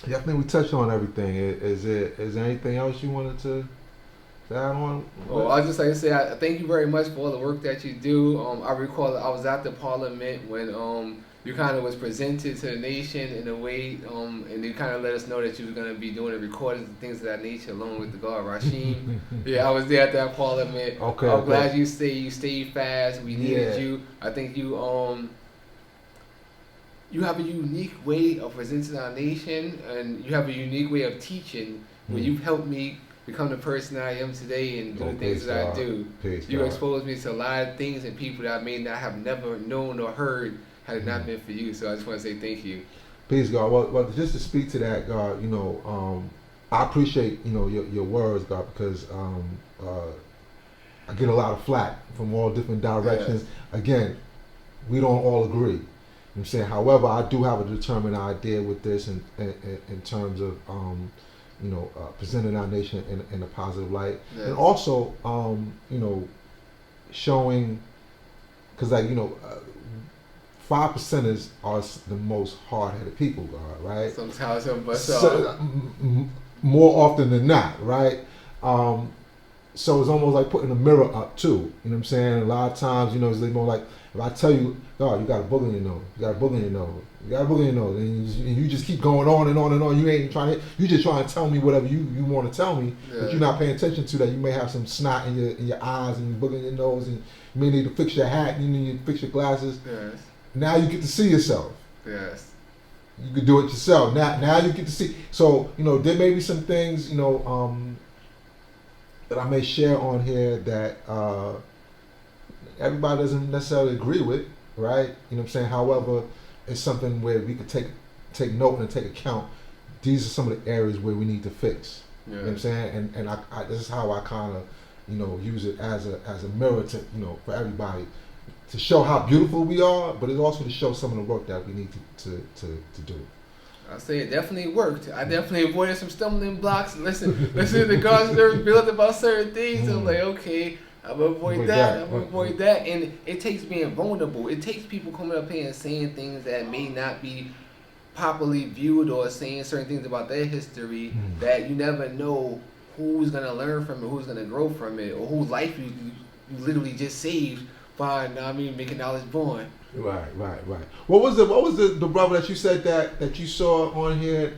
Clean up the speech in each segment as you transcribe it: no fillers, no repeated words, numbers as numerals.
Yeah, I think we touched on everything. Is there anything else you wanted to add on? Oh, I just like to say, I thank you very much for all the work that you do. I recall I was at the Parliament when you kind of was presented to the nation in a way, and you kind of let us know that you were going to be doing the recordings and things of that nature, along with the guard Rashim. Yeah, I was there at that Parliament. Okay, I'm okay. glad you stayed. You stayed fast. We needed Yeah. you. I think you have a unique way of presenting our nation, and you have a unique way of teaching. Where Mm. you've helped me become the person I am today and do Oh, the things peace, that I God. do. Peace, You God. exposed me to a lot of things and people that I may not have never known or heard had it not Mm. been for you. So I just want to say thank you. Peace, God. Well, just to speak to that, God, I appreciate your words, God, because I get a lot of flack from all different directions. Yes. Again, we don't all agree. I'm saying, however, I do have a determined idea with this in terms of presenting our nation in a positive light, Yes. and also showing because 5 percenters are the most hard-headed people, God, right? Sometimes some, but More often than not, right? Um, so it's almost like putting a mirror up too. You know what I'm saying? A lot of times, it's like more like if I tell you, God, you got a booger in your nose, you got a booger in your nose, you got a booger in your nose, and you just keep going on and on and on. You ain't trying to, you just trying to tell me whatever you want to tell me, but you're not paying attention to that. You may have some snot in your eyes and booger in your nose, and you may need to fix your hat, you need to fix your glasses. Yes. Now you get to see yourself. Yes. You could do it yourself. Now you get to see. So there may be some things that I may share on here that everybody doesn't necessarily agree with, right? You know what I'm saying? However, it's something where we could take note and take account. These are some of the areas where we need to fix. Yes. You know what I'm saying? And I this is how I kind of use it as a mirror to for everybody to show how beautiful we are, but it's also to show some of the work that we need to do. I say it definitely worked. I definitely avoided some stumbling blocks. Listen to the God's word build about certain things. I'm like, okay, I'm gonna avoid that. I'm gonna avoid that. And it takes being vulnerable. It takes people coming up here and saying things that may not be properly viewed or saying certain things about their history that you never know who's gonna learn from it, who's gonna grow from it, or whose life you literally just saved by making knowledge born. Right. What was the brother that you said that you saw on here?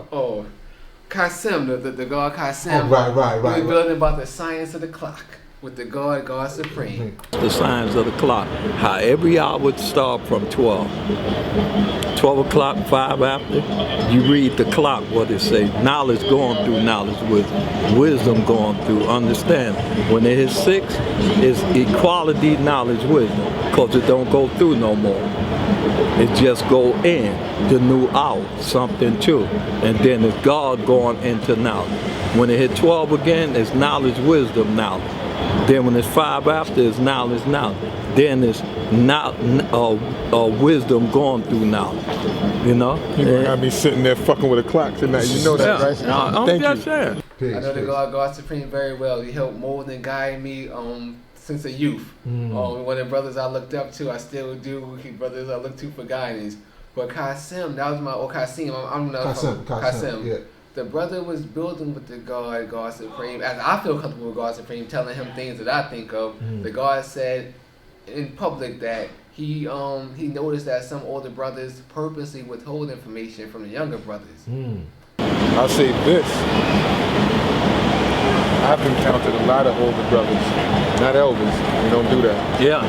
Oh, Qasim, the God Qasim. Oh, right. He was building about the science of the clock with the God Supreme. The signs of the clock. How every hour would start from 12. 12 o'clock, 5 after. You read the clock, what it say. Knowledge going through knowledge, wisdom going through understanding. When it hits 6, it's equality, knowledge, wisdom. Because it don't go through no more. It just go in, the new hour, something too. And then it's God going into knowledge. When it hit 12 again, it's knowledge, wisdom, knowledge. Then when it's 5 after, it's knowledge. Then it's not wisdom going through knowledge. You got me sitting there fucking with a clock tonight. You know that, right? I'm Thank just you. saying. Peace, I know the peace. God Supreme very well. He helped mold and guide me since a youth. One of the brothers I looked up to, I still do. Brothers I look to for guidance. But Qasim, that was my Qasim. I'm not Qasim, yeah. The brother was building with the God Supreme. As I feel comfortable with God Supreme, telling him things that I think of. The God said in public that he noticed that some older brothers purposely withhold information from the younger brothers. I'll say this. I've encountered a lot of older brothers, not elders. We don't do that. Yeah.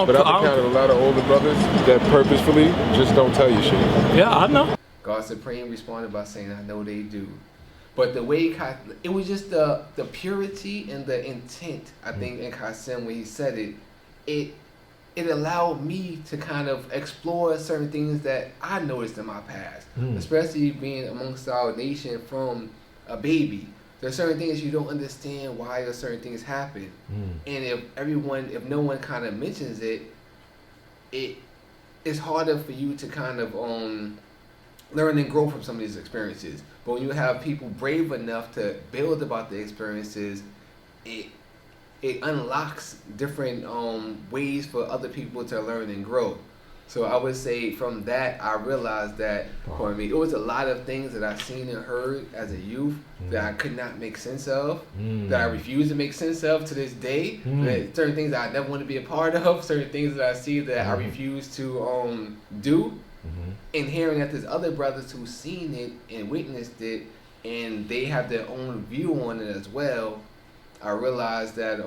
But I've encountered a lot of older brothers that purposefully just don't tell you shit. Yeah, I know. God Supreme responded by saying, I know they do. But the way it was just the purity and the intent, I think, in Qasim when he said it allowed me to kind of explore certain things that I noticed in my past, especially being amongst our nation from a baby. There's certain things you don't understand why certain things happen. And if no one kind of mentions it, it's harder for you to kind of learn and grow from some of these experiences. But when you have people brave enough to build about the experiences, it unlocks different ways for other people to learn and grow. So I would say from that, I realized that for me, it was a lot of things that I seen and heard as a youth that I could not make sense of, that I refuse to make sense of to this day. That certain things that I never want to be a part of, certain things that I see that I refuse to do. And hearing that there's other brothers who've seen it and witnessed it, and they have their own view on it as well, I realized that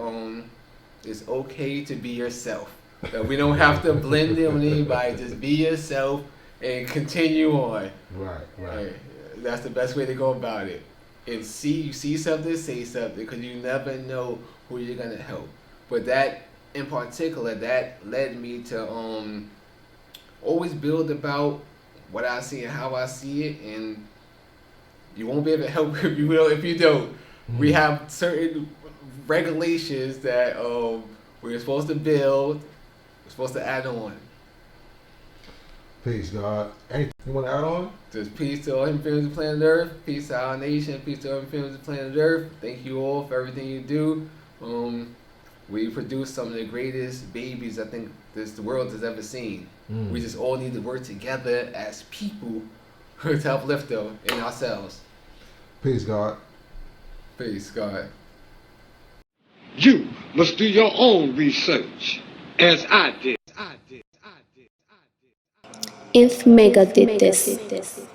it's okay to be yourself. That we don't have to blend in with anybody. Just be yourself and continue on. Right. That's the best way to go about it. And you see something, say something, because you never know who you're gonna help. But that, in particular, that led me to always build about what I see and how I see it, and you won't be able to help if you don't. We have certain regulations that we're supposed to build. Supposed to add on. Peace, God. Anything you want to add on? Just peace to all human families of planet Earth. Peace to our nation. Peace to all human families of planet Earth. Thank you all for everything you do. We produce some of the greatest babies I think the world has ever seen. We just all need to work together as people to uplift them in ourselves. Peace, God. Peace, God. You must do your own research, as I did. If Mega did this.